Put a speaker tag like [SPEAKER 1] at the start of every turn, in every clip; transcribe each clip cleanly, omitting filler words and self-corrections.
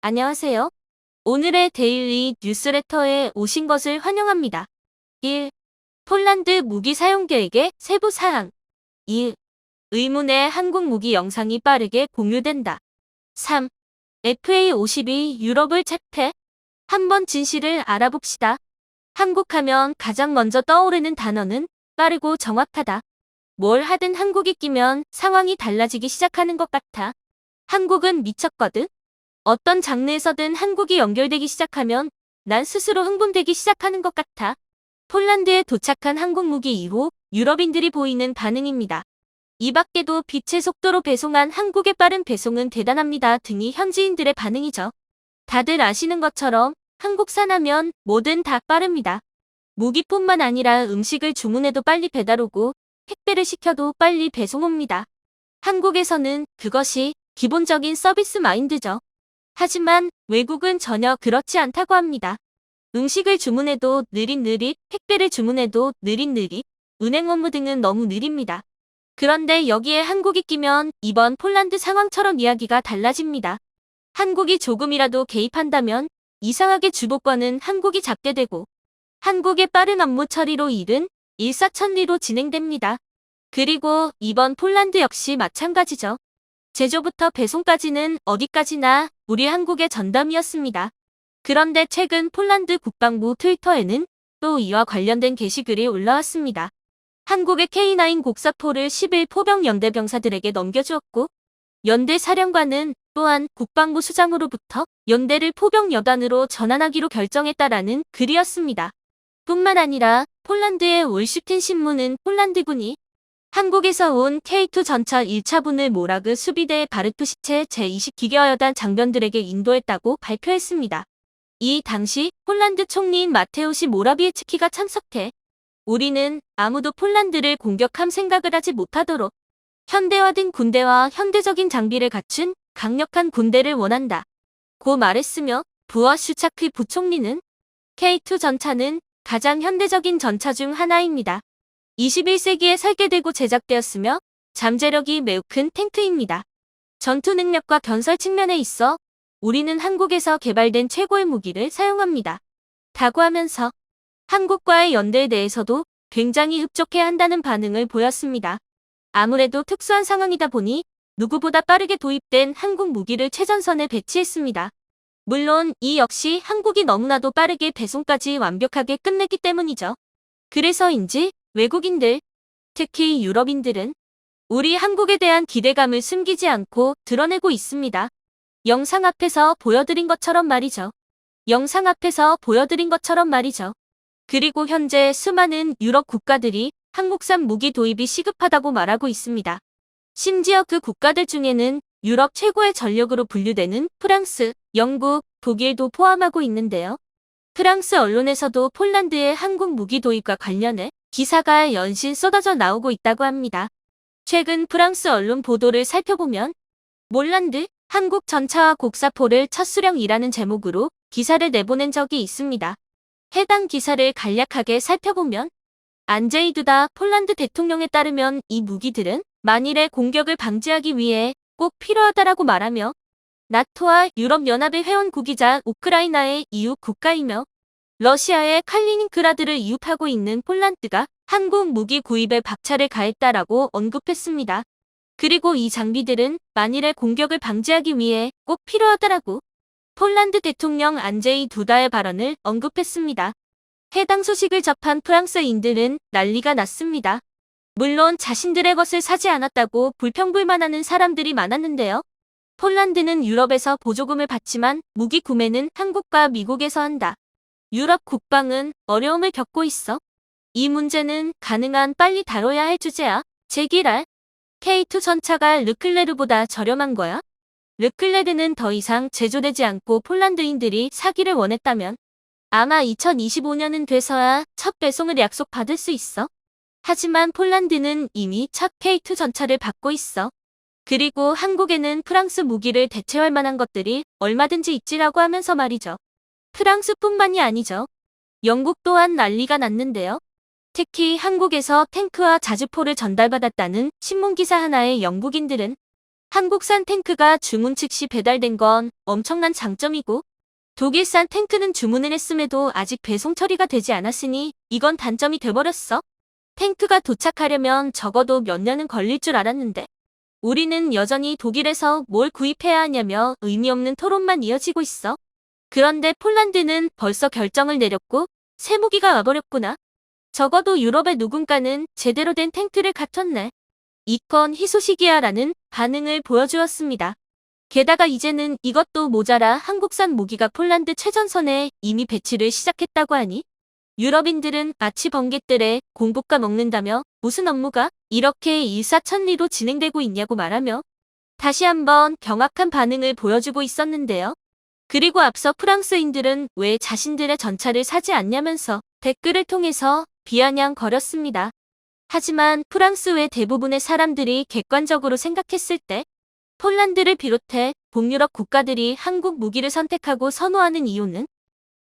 [SPEAKER 1] 안녕하세요. 오늘의 데일리 뉴스레터에 오신 것을 환영합니다. 1. 폴란드 무기 사용 계획의 세부 사항. 2. 의문의 한국 무기 영상이 빠르게 공유된다. 3. FA-52 유럽을 채패. 한번 진실을 알아봅시다. 한국하면 가장 먼저 떠오르는 단어는 빠르고 정확하다. 뭘 하든 한국이 끼면 상황이 달라지기 시작하는 것 같아. 한국은 미쳤거든. 어떤 장르에서든 한국이 연결되기 시작하면 난 스스로 흥분되기 시작하는 것 같아. 폴란드에 도착한 한국 무기 이후 유럽인들이 보이는 반응입니다. 이 밖에도 빛의 속도로 배송한 한국의 빠른 배송은 대단합니다 등이 현지인들의 반응이죠. 다들 아시는 것처럼 한국산 하면 뭐든 다 빠릅니다. 무기뿐만 아니라 음식을 주문해도 빨리 배달 오고 택배를 시켜도 빨리 배송 옵니다. 한국에서는 그것이 기본적인 서비스 마인드죠. 하지만 외국은 전혀 그렇지 않다고 합니다. 음식을 주문해도 느릿느릿, 택배를 주문해도 느릿느릿, 은행 업무 등은 너무 느립니다. 그런데 여기에 한국이 끼면 이번 폴란드 상황처럼 이야기가 달라집니다. 한국이 조금이라도 개입한다면 이상하게 주도권은 한국이 잡게 되고 한국의 빠른 업무 처리로 일은 일사천리로 진행됩니다. 그리고 이번 폴란드 역시 마찬가지죠. 제조부터 배송까지는 어디까지나 우리 한국의 전담이었습니다. 그런데 최근 폴란드 국방부 트위터에는 또 이와 관련된 게시글이 올라왔습니다. 한국의 K9 곡사포를 10일 포병 연대 병사들에게 넘겨주었고 연대 사령관은 또한 국방부 수장으로부터 연대를 포병 여단으로 전환하기로 결정했다라는 글이었습니다. 뿐만 아니라 폴란드의 월슈틴 신문은 폴란드군이 한국에서 온 K2 전차 1차분을 모라그 수비대 바르투시체 제20기계화여단 장병들에게 인도했다고 발표했습니다. 이 당시 폴란드 총리인 마테우시 모라비에츠키가 참석해 우리는 아무도 폴란드를 공격할 생각을 하지 못하도록 현대화된 군대와 현대적인 장비를 갖춘 강력한 군대를 원한다. 고 말했으며 부하 슈차크 부총리는 K2 전차는 가장 현대적인 전차 중 하나입니다. 21세기에 설계되고 제작되었으며 잠재력이 매우 큰 탱크입니다. 전투 능력과 건설 측면에 있어 우리는 한국에서 개발된 최고의 무기를 사용합니다. 다고 하면서 한국과의 연대에 대해서도 굉장히 흡족해 한다는 반응을 보였습니다. 아무래도 특수한 상황이다 보니 누구보다 빠르게 도입된 한국 무기를 최전선에 배치했습니다. 물론 이 역시 한국이 너무나도 빠르게 배송까지 완벽하게 끝냈기 때문이죠. 그래서인지 외국인들, 특히 유럽인들은 우리 한국에 대한 기대감을 숨기지 않고 드러내고 있습니다. 영상 앞에서 보여드린 것처럼 말이죠. 영상 앞에서 보여드린 것처럼 말이죠. 그리고 현재 수많은 유럽 국가들이 한국산 무기 도입이 시급하다고 말하고 있습니다. 심지어 그 국가들 중에는 유럽 최고의 전력으로 분류되는 프랑스, 영국, 독일도 포함하고 있는데요. 프랑스 언론에서도 폴란드의 한국 무기 도입과 관련해 기사가 연신 쏟아져 나오고 있다고 합니다. 최근 프랑스 언론 보도를 살펴보면 몰란드, 한국 전차와 곡사포를 첫 수령이라는 제목으로 기사를 내보낸 적이 있습니다. 해당 기사를 간략하게 살펴보면 안제이 두다 폴란드 대통령에 따르면 이 무기들은 만일의 공격을 방지하기 위해 꼭 필요하다라고 말하며 나토와 유럽연합의 회원국이자 우크라이나의 이웃 국가이며 러시아의 칼리닝그라드를 이웃하고 있는 폴란드가 한국 무기 구입에 박차를 가했다라고 언급했습니다. 그리고 이 장비들은 만일의 공격을 방지하기 위해 꼭 필요하다라고 폴란드 대통령 안제이 두다의 발언을 언급했습니다. 해당 소식을 접한 프랑스인들은 난리가 났습니다. 물론 자신들의 것을 사지 않았다고 불평불만하는 사람들이 많았는데요. 폴란드는 유럽에서 보조금을 받지만 무기 구매는 한국과 미국에서 한다. 유럽 국방은 어려움을 겪고 있어. 이 문제는 가능한 빨리 다뤄야 할 주제야. 제기랄. K2 전차가 르클레르보다 저렴한 거야? 르클레르는 더 이상 제조되지 않고 폴란드인들이 사기를 원했다면 아마 2025년은 돼서야 첫 배송을 약속받을 수 있어. 하지만 폴란드는 이미 첫 K2 전차를 받고 있어. 그리고 한국에는 프랑스 무기를 대체할 만한 것들이 얼마든지 있지라고 하면서 말이죠. 프랑스뿐만이 아니죠. 영국 또한 난리가 났는데요. 특히 한국에서 탱크와 자주포를 전달받았다는 신문기사 하나에 영국인들은 한국산 탱크가 주문 즉시 배달된 건 엄청난 장점이고, 독일산 탱크는 주문을 했음에도 아직 배송 처리가 되지 않았으니 이건 단점이 돼버렸어. 탱크가 도착하려면 적어도 몇 년은 걸릴 줄 알았는데, 우리는 여전히 독일에서 뭘 구입해야 하냐며 의미 없는 토론만 이어지고 있어. 그런데 폴란드는 벌써 결정을 내렸고 새 무기가 와버렸구나. 적어도 유럽의 누군가는 제대로 된 탱크를 갖췄네. 이건 희소식이야라는 반응을 보여주었습니다. 게다가 이제는 이것도 모자라 한국산 무기가 폴란드 최전선에 이미 배치를 시작했다고 하니 유럽인들은 마치 번갯들에 공복과 먹는다며 무슨 업무가 이렇게 일사천리로 진행되고 있냐고 말하며 다시 한번 경악한 반응을 보여주고 있었는데요. 그리고 앞서 프랑스인들은 왜 자신들의 전차를 사지 않냐면서 댓글을 통해서 비아냥거렸습니다. 하지만 프랑스 외 대부분의 사람들이 객관적으로 생각했을 때 폴란드를 비롯해 북유럽 국가들이 한국 무기를 선택하고 선호하는 이유는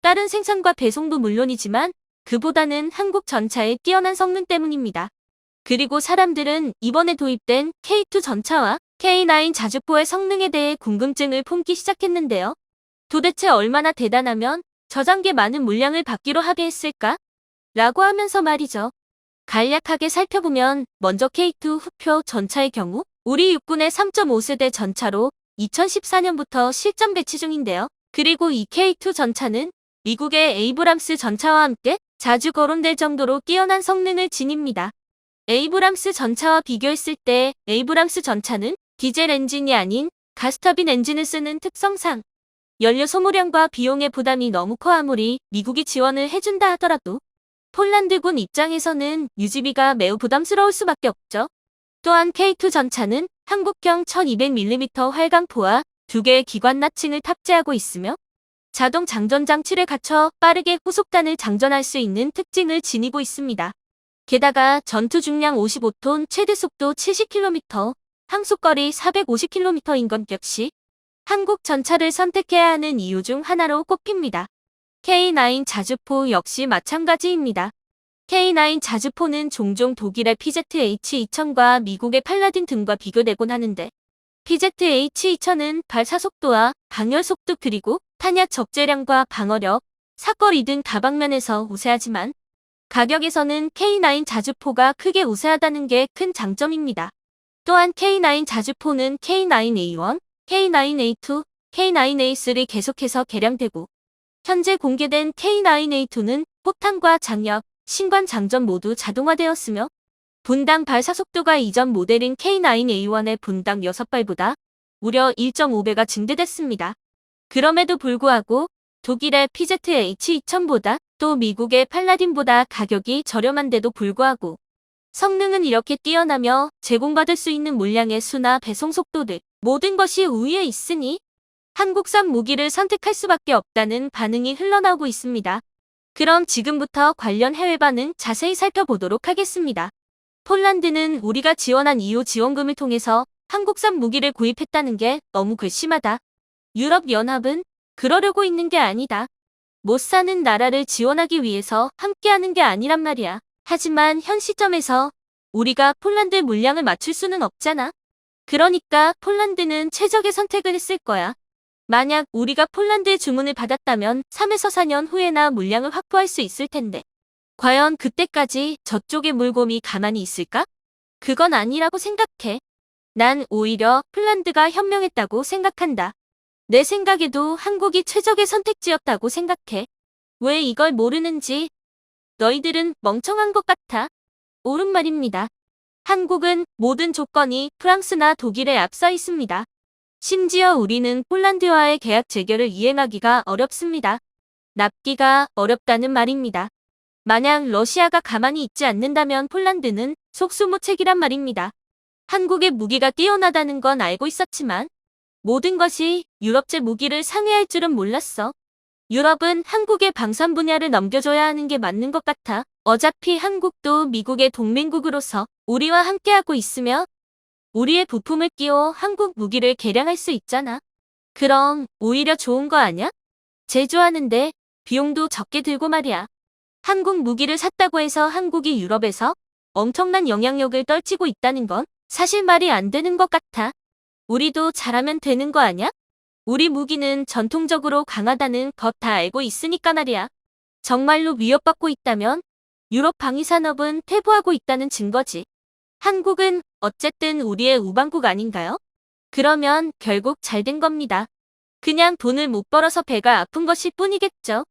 [SPEAKER 1] 다른 생산과 배송도 물론이지만 그보다는 한국 전차의 뛰어난 성능 때문입니다. 그리고 사람들은 이번에 도입된 K2 전차와 K9 자주포의 성능에 대해 궁금증을 품기 시작했는데요. 도대체 얼마나 대단하면 저장계 많은 물량을 받기로 합의했을까? 라고 하면서 말이죠. 간략하게 살펴보면 먼저 K2 후표 전차의 경우 우리 육군의 3.5세대 전차로 2014년부터 실전 배치 중인데요. 그리고 이 K2 전차는 미국의 에이브람스 전차와 함께 자주 거론될 정도로 뛰어난 성능을 지닙니다. 에이브람스 전차와 비교했을 때 에이브람스 전차는 디젤 엔진이 아닌 가스터빈 엔진을 쓰는 특성상 연료 소모량과 비용의 부담이 너무 커 아무리 미국이 지원을 해준다 하더라도 폴란드군 입장에서는 유지비가 매우 부담스러울 수밖에 없죠. 또한 K2 전차는 한국형 1200mm 활강포와 2개의 기관 나칭을 탑재하고 있으며 자동 장전 장치를 갖춰 빠르게 후속단을 장전할 수 있는 특징을 지니고 있습니다. 게다가 전투 중량 55톤, 최대 속도 70km, 항속거리 450km인 것 역시 한국 전차를 선택해야 하는 이유 중 하나로 꼽힙니다. K9 자주포 역시 마찬가지입니다. K9 자주포는 종종 독일의 PZH-2000과 미국의 팔라딘 등과 비교되곤 하는데 PZH-2000은 발사속도와 방열속도 그리고 탄약 적재량과 방어력, 사거리 등 다방면에서 우세하지만 가격에서는 K9 자주포가 크게 우세하다는 게 큰 장점입니다. 또한 K9 자주포는 K9A1, K9A2, K9A3 계속해서 개량되고 현재 공개된 K9A2는 포탄과 장력, 신관 장전 모두 자동화되었으며 분당 발사속도가 이전 모델인 K9A1의 분당 6발보다 무려 1.5배가 증대됐습니다. 그럼에도 불구하고 독일의 PZH-2000보다 또 미국의 팔라딘보다 가격이 저렴한데도 불구하고 성능은 이렇게 뛰어나며 제공받을 수 있는 물량의 수나 배송 속도 등 모든 것이 우위에 있으니 한국산 무기를 선택할 수밖에 없다는 반응이 흘러나오고 있습니다. 그럼 지금부터 관련 해외 반응 자세히 살펴보도록 하겠습니다. 폴란드는 우리가 지원한 2호 지원금을 통해서 한국산 무기를 구입했다는 게 너무 괘씸하다. 유럽연합은 그러려고 있는 게 아니다. 못 사는 나라를 지원하기 위해서 함께하는 게 아니란 말이야. 하지만 현 시점에서 우리가 폴란드 물량을 맞출 수는 없잖아. 그러니까 폴란드는 최적의 선택을 했을 거야. 만약 우리가 폴란드의 주문을 받았다면 3에서 4년 후에나 물량을 확보할 수 있을 텐데 과연 그때까지 저쪽의 물곰이 가만히 있을까? 그건 아니라고 생각해. 난 오히려 폴란드가 현명했다고 생각한다. 내 생각에도 한국이 최적의 선택지였다고 생각해. 왜 이걸 모르는지 너희들은 멍청한 것 같아. 옳은 말입니다. 한국은 모든 조건이 프랑스나 독일에 앞서 있습니다. 심지어 우리는 폴란드와의 계약 재결을 이행하기가 어렵습니다. 납기가 어렵다는 말입니다. 만약 러시아가 가만히 있지 않는다면 폴란드는 속수무책이란 말입니다. 한국의 무기가 뛰어나다는 건 알고 있었지만 모든 것이 유럽제 무기를 상회할 줄은 몰랐어. 유럽은 한국의 방산 분야를 넘겨줘야 하는 게 맞는 것 같아. 어차피 한국도 미국의 동맹국으로서 우리와 함께하고 있으며 우리의 부품을 끼워 한국 무기를 개량할 수 있잖아. 그럼 오히려 좋은 거 아냐? 제조하는데 비용도 적게 들고 말이야. 한국 무기를 샀다고 해서 한국이 유럽에서 엄청난 영향력을 떨치고 있다는 건 사실 말이 안 되는 것 같아. 우리도 잘하면 되는 거 아냐? 우리 무기는 전통적으로 강하다는 것 다 알고 있으니까 말이야. 정말로 위협받고 있다면 유럽 방위산업은 퇴보하고 있다는 증거지. 한국은 어쨌든 우리의 우방국 아닌가요? 그러면 결국 잘 된 겁니다. 그냥 돈을 못 벌어서 배가 아픈 것일 뿐이겠죠.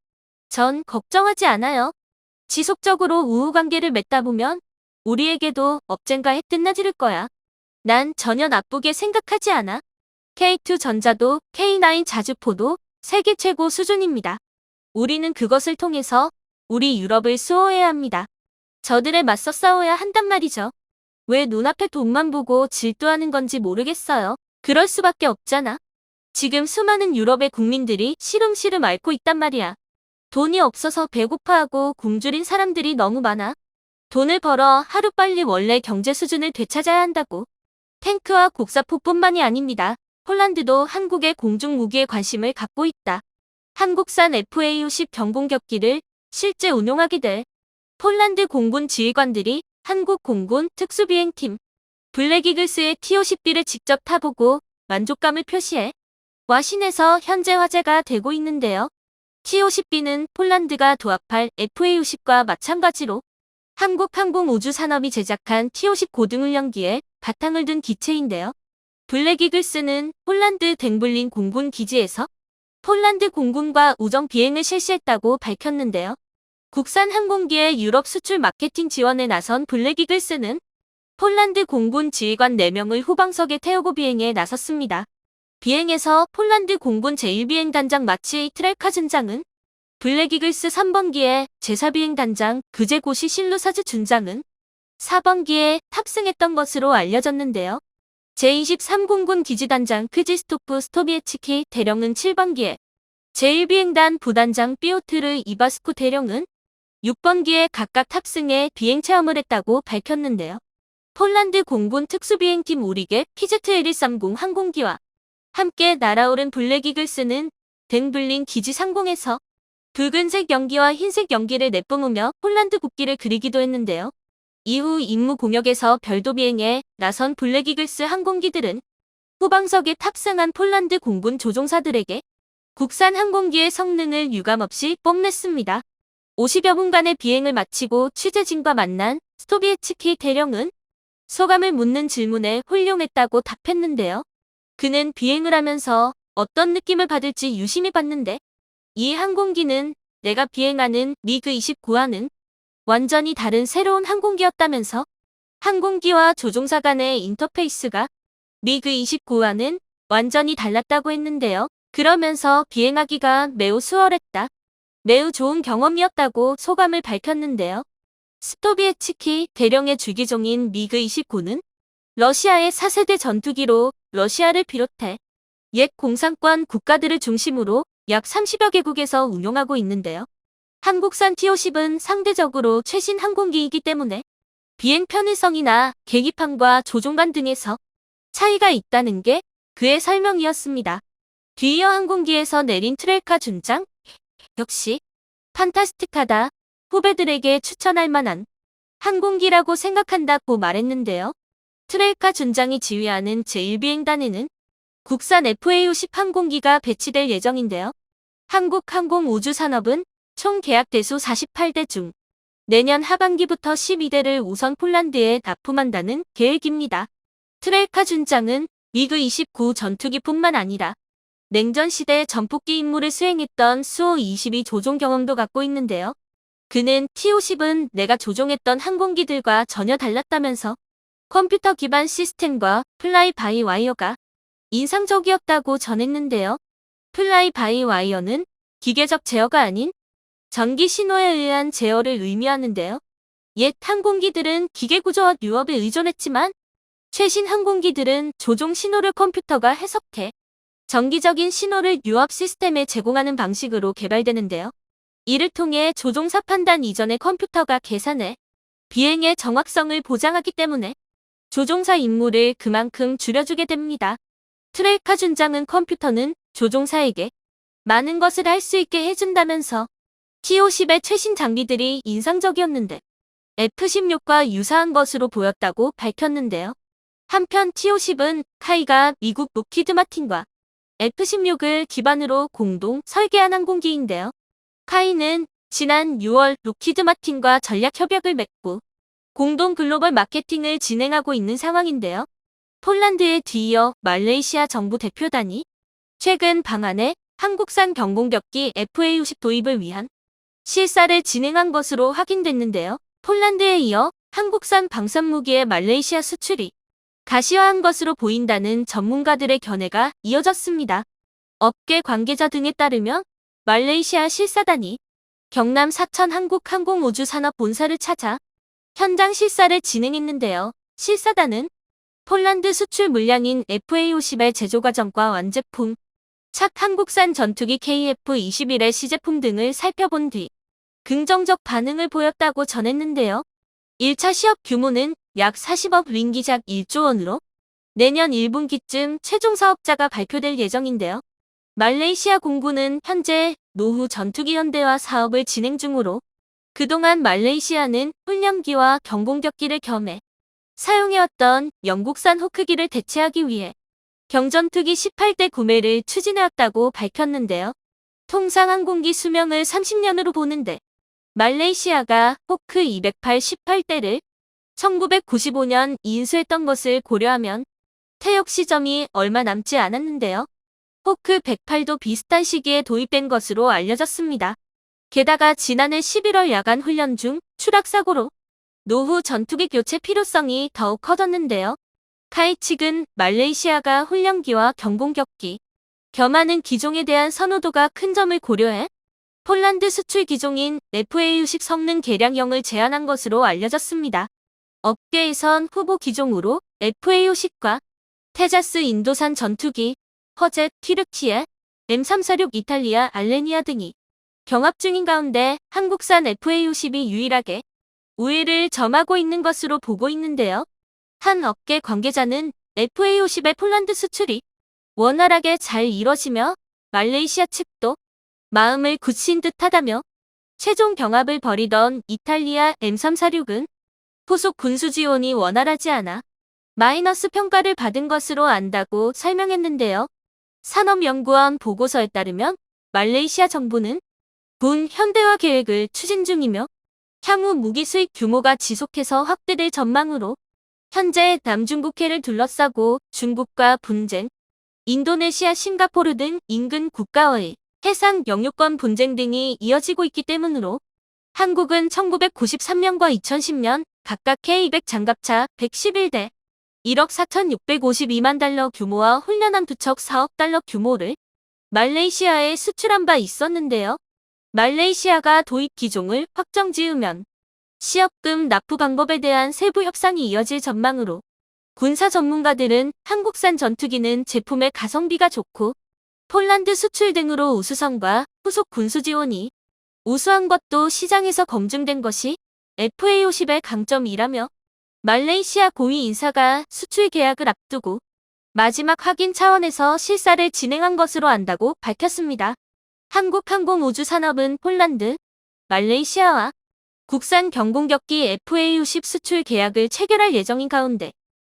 [SPEAKER 1] 전 걱정하지 않아요. 지속적으로 우호관계를 맺다 보면 우리에게도 언젠가 해 끝나지를 거야. 난 전혀 나쁘게 생각하지 않아. K2전자도 K9 자주포도 세계 최고 수준입니다. 우리는 그것을 통해서 우리 유럽을 수호해야 합니다. 저들에 맞서 싸워야 한단 말이죠. 왜 눈앞에 돈만 보고 질투하는 건지 모르겠어요. 그럴 수밖에 없잖아. 지금 수많은 유럽의 국민들이 시름시름 앓고 있단 말이야. 돈이 없어서 배고파하고 굶주린 사람들이 너무 많아. 돈을 벌어 하루빨리 원래 경제 수준을 되찾아야 한다고. 탱크와 곡사포뿐만이 아닙니다. 폴란드도 한국의 공중무기에 관심을 갖고 있다. 한국산 FA-50 경공격기를 실제 운용하게 될 폴란드 공군 지휘관들이 한국 공군 특수비행팀 블랙이글스의 T-50B를 직접 타보고 만족감을 표시해 와신에서 현재 화제가 되고 있는데요. T-50B는 폴란드가 도합할 FA-50과 마찬가지로 한국항공우주산업이 제작한 T-50 고등훈련기에 바탕을 둔 기체인데요. 블랙이글스는 폴란드 댕블린 공군 기지에서 폴란드 공군과 우정 비행을 실시했다고 밝혔는데요. 국산 항공기의 유럽 수출 마케팅 지원에 나선 블랙이글스는 폴란드 공군 지휘관 4명을 후방석에 태우고 비행에 나섰습니다. 비행에서 폴란드 공군 제1비행단장 마치에이 트렐카준장은 블랙이글스 3번기의 제4비행단장 그제고시 실루사즈 준장은 4번기에 탑승했던 것으로 알려졌는데요. 제23공군 기지단장 크지스토프 스토비에치키 대령은 7번기에 제1비행단 부단장 삐오트르 이바스쿠 대령은 6번기에 각각 탑승해 비행 체험을 했다고 밝혔는데요. 폴란드 공군 특수비행팀 우리게 PZ-1130 항공기와 함께 날아오른 블랙이글스는 댕블린 기지 상공에서 붉은색 연기와 흰색 연기를 내뿜으며 폴란드 국기를 그리기도 했는데요. 이후 임무 공역에서 별도 비행에 나선 블랙이글스 항공기들은 후방석에 탑승한 폴란드 공군 조종사들에게 국산 항공기의 성능을 유감없이 뽐냈습니다. 50여 분간의 비행을 마치고 취재진과 만난 스토비에츠키 대령은 소감을 묻는 질문에 훌륭했다고 답했는데요. 그는 비행을 하면서 어떤 느낌을 받을지 유심히 봤는데 이 항공기는 내가 비행하는 미그-29와는 완전히 다른 새로운 항공기였다면서 항공기와 조종사 간의 인터페이스가 미그-29와는 완전히 달랐다고 했는데요. 그러면서 비행하기가 매우 수월했다. 매우 좋은 경험이었다고 소감을 밝혔는데요. 스토비에츠키 대령의 주기종인 미그-29는 러시아의 4세대 전투기로 러시아를 비롯해 옛 공산권 국가들을 중심으로 약 30여 개국에서 운용하고 있는데요. 한국산 T-50은 상대적으로 최신 항공기이기 때문에 비행 편의성이나 계기판과 조종관 등에서 차이가 있다는 게 그의 설명이었습니다. 뒤이어 항공기에서 내린 트렐카 준장, 역시 판타스틱하다. 후배들에게 추천할 만한 항공기라고 생각한다고 말했는데요. 트렐카 준장이 지휘하는 제1비행단에는 국산 FA-50 항공기가 배치될 예정인데요. 한국항공우주산업은 총 계약 대수 48대 중 내년 하반기부터 12대를 우선 폴란드에 납품한다는 계획입니다. 트렐카 준장은 미그-29 전투기뿐만 아니라 냉전시대 전폭기 임무를 수행했던 수호-22 조종 경험도 갖고 있는데요. 그는 T-50은 내가 조종했던 항공기들과 전혀 달랐다면서 컴퓨터 기반 시스템과 플라이 바이 와이어가 인상적이었다고 전했는데요. 플라이 바이 와이어는 기계적 제어가 아닌 전기 신호에 의한 제어를 의미하는데요. 옛 항공기들은 기계 구조와 유업에 의존했지만 최신 항공기들은 조종 신호를 컴퓨터가 해석해 정기적인 신호를 유압 시스템에 제공하는 방식으로 개발되는데요. 이를 통해 조종사 판단 이전에 컴퓨터가 계산해 비행의 정확성을 보장하기 때문에 조종사 임무를 그만큼 줄여주게 됩니다. 트렐카 준장은 컴퓨터는 조종사에게 많은 것을 할 수 있게 해준다면서 T-50의 최신 장비들이 인상적이었는데 F-16과 유사한 것으로 보였다고 밝혔는데요. 한편 T-50은 카이가 미국 록히드 마틴과 F-16을 기반으로 공동 설계한 항공기인데요. 카이는 지난 6월 록히드 마틴과 전략 협약을 맺고 공동 글로벌 마케팅을 진행하고 있는 상황인데요. 폴란드에 뒤이어 말레이시아 정부 대표단이 최근 방한해 한국산 경공격기 FA-50 도입을 위한 실사를 진행한 것으로 확인됐는데요. 폴란드에 이어 한국산 방산무기의 말레이시아 수출이 가시화한 것으로 보인다는 전문가들의 견해가 이어졌습니다. 업계 관계자 등에 따르면 말레이시아 실사단이 경남 사천 한국항공우주산업 본사를 찾아 현장 실사를 진행했는데요. 실사단은 폴란드 수출 물량인 FA-50의 제조 과정과 완제품, 착 한국산 전투기 KF-21의 시제품 등을 살펴본 뒤 긍정적 반응을 보였다고 전했는데요. 1차 시업 규모는 약 40억 링기 약 1조 원으로 내년 1분기쯤 최종 사업자가 발표될 예정인데요. 말레이시아 공군은 현재 노후 전투기 현대화 사업을 진행 중으로 그동안 말레이시아는 훈련기와 경공격기를 겸해 사용해왔던 영국산 호크기를 대체하기 위해 경전투기 18대 구매를 추진해왔다고 밝혔는데요. 통상 항공기 수명을 30년으로 보는데 말레이시아가 호크 208 18대를 1995년 인수했던 것을 고려하면 퇴역 시점이 얼마 남지 않았는데요. 호크 108도 비슷한 시기에 도입된 것으로 알려졌습니다. 게다가 지난해 11월 야간 훈련 중 추락사고로 노후 전투기 교체 필요성이 더욱 커졌는데요. 카이 측은 말레이시아가 훈련기와 경공격기, 겸하는 기종에 대한 선호도가 큰 점을 고려해 폴란드 수출 기종인 FA-50 성능 개량형을 제안한 것으로 알려졌습니다. 업계에선 후보 기종으로 FA-50과 테자스 인도산 전투기, 허젯 튀르키예, M346 이탈리아 알레니아 등이 경합 중인 가운데 한국산 FA-50이 유일하게 우위를 점하고 있는 것으로 보고 있는데요. 한 업계 관계자는 FA-50의 폴란드 수출이 원활하게 잘 이뤄지며 말레이시아 측도 마음을 굳힌 듯하다며 최종 경합을 벌이던 이탈리아 M346은 후속 군수 지원이 원활하지 않아 마이너스 평가를 받은 것으로 안다고 설명했는데요. 산업연구원 보고서에 따르면 말레이시아 정부는 군 현대화 계획을 추진 중이며 향후 무기 수입 규모가 지속해서 확대될 전망으로 현재 남중국해를 둘러싸고 중국과 분쟁, 인도네시아, 싱가포르 등 인근 국가와의 해상 영유권 분쟁 등이 이어지고 있기 때문으로 한국은 1993년과 2010년 각각 K200 장갑차 111대 1억 4,652만 달러 규모와 훈련함 2척 4억 달러 규모를 말레이시아에 수출한 바 있었는데요. 말레이시아가 도입 기종을 확정 지으면 시업금 납부 방법에 대한 세부 협상이 이어질 전망으로 군사 전문가들은 한국산 전투기는 제품의 가성비가 좋고 폴란드 수출 등으로 우수성과 후속 군수 지원이 우수한 것도 시장에서 검증된 것이 FA-50의 강점이라며 말레이시아 고위 인사가 수출 계약을 앞두고 마지막 확인 차원에서 실사를 진행한 것으로 안다고 밝혔습니다. 한국항공우주산업은 폴란드, 말레이시아와 국산 경공격기 FA-50 수출 계약을 체결할 예정인 가운데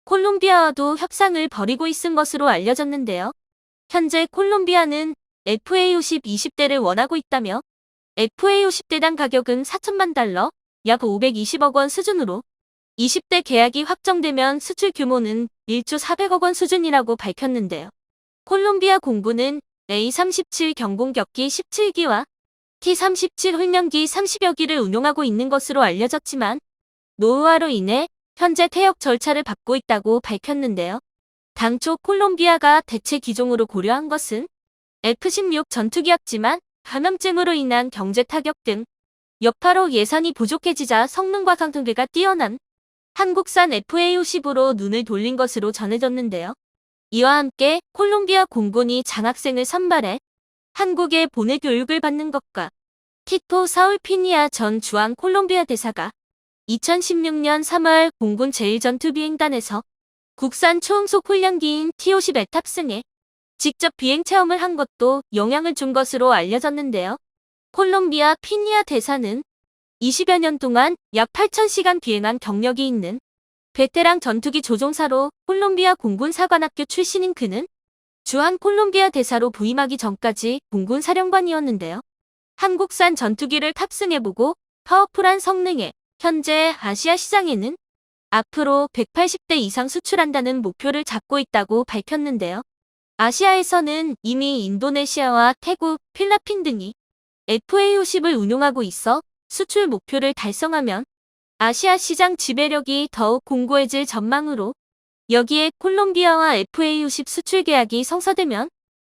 [SPEAKER 1] 콜롬비아와도 협상을 벌이고 있은 것으로 알려졌는데요. 현재 콜롬비아는 FA-50 20대를 원하고 있다며 FA-50대당 가격은 4천만 달러, 약 520억 원 수준으로 20대 계약이 확정되면 수출 규모는 1조 400억 원 수준이라고 밝혔는데요. 콜롬비아 공군은 A-37 경공격기 17기와 T-37 훈련기 30여 기를 운용하고 있는 것으로 알려졌지만 노후화로 인해 현재 퇴역 절차를 밟고 있다고 밝혔는데요. 당초 콜롬비아가 대체 기종으로 고려한 것은 F-16 전투기였지만 감염증으로 인한 경제 타격 등 여파로 예산이 부족해지자 성능과 상승비가 뛰어난 한국산 FA-50으로 눈을 돌린 것으로 전해졌는데요. 이와 함께 콜롬비아 공군이 장학생을 선발해 한국에 보내 교육을 받는 것과 티토 사울 피니아 전 주한 콜롬비아 대사가 2016년 3월 공군 제1전투비행단에서 국산 초음속 훈련기인 T-50에 탑승해 직접 비행 체험을 한 것도 영향을 준 것으로 알려졌는데요. 콜롬비아 피니아 대사는 20여 년 동안 약 8,000시간 비행한 경력이 있는 베테랑 전투기 조종사로 콜롬비아 공군 사관학교 출신인 그는 주한 콜롬비아 대사로 부임하기 전까지 공군 사령관이었는데요. 한국산 전투기를 탑승해보고 파워풀한 성능에 현재 아시아 시장에는 앞으로 180대 이상 수출한다는 목표를 잡고 있다고 밝혔는데요. 아시아에서는 이미 인도네시아와 태국, 필리핀 등이 FA-50을 운용하고 있어 수출 목표를 달성하면 아시아 시장 지배력이 더욱 공고해질 전망으로 여기에 콜롬비아와 FA-50 수출 계약이 성사되면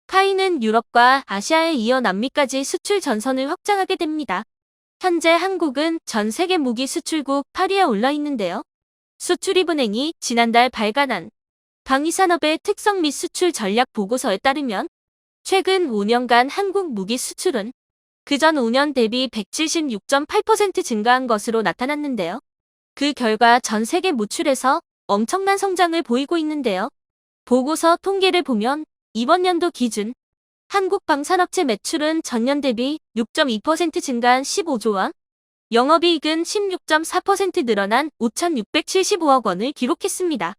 [SPEAKER 1] 카이는 유럽과 아시아에 이어 남미까지 수출 전선을 확장하게 됩니다. 현재 한국은 전 세계 무기 수출국 8위에 올라 있는데요. 수출입은행이 지난달 발간한 방위산업의 특성 및 수출 전략 보고서에 따르면 최근 5년간 한국 무기 수출은 그전 5년 대비 176.8% 증가한 것으로 나타났는데요. 그 결과 전 세계 무출에서 엄청난 성장을 보이고 있는데요. 보고서 통계를 보면 이번 연도 기준 한국 방산업체 매출은 전년 대비 6.2% 증가한 15조 원, 영업이익은 16.4% 늘어난 5,675억 원을 기록했습니다.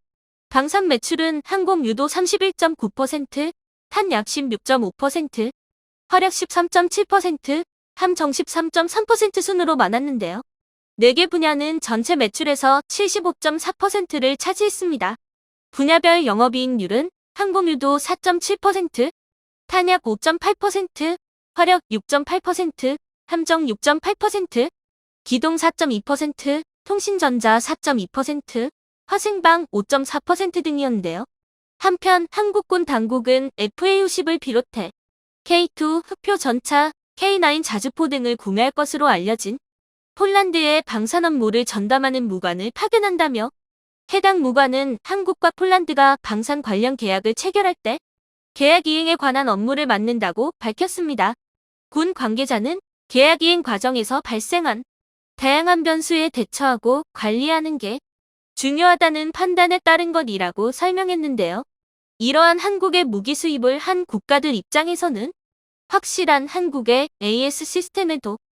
[SPEAKER 1] 방산 매출은 항공유도 31.9%, 탄약 16.5%, 화력 13.7%, 함정 13.3% 순으로 많았는데요. 4개 분야는 전체 매출에서 75.4%를 차지했습니다. 분야별 영업이익률은 항공유도 4.7%, 탄약 5.8%, 화력 6.8%, 함정 6.8%, 기동 4.2%, 통신전자 4.2%, 화생방 5.4% 등이었는데요. 한편 한국군 당국은 FA-50을 비롯해 K2 흑표 전차, K9 자주포 등을 구매할 것으로 알려진 폴란드에 방산업무를 전담하는 무관을 파견한다며 해당 무관은 한국과 폴란드가 방산 관련 계약을 체결할 때 계약 이행에 관한 업무를 맡는다고 밝혔습니다. 군 관계자는 계약 이행 과정에서 발생한 다양한 변수에 대처하고 관리하는 게 중요하다는 판단에 따른 것이라고 설명했는데요. 이러한 한국의 무기 수입을 한 국가들 입장에서는 확실한 한국의 AS 시스템에도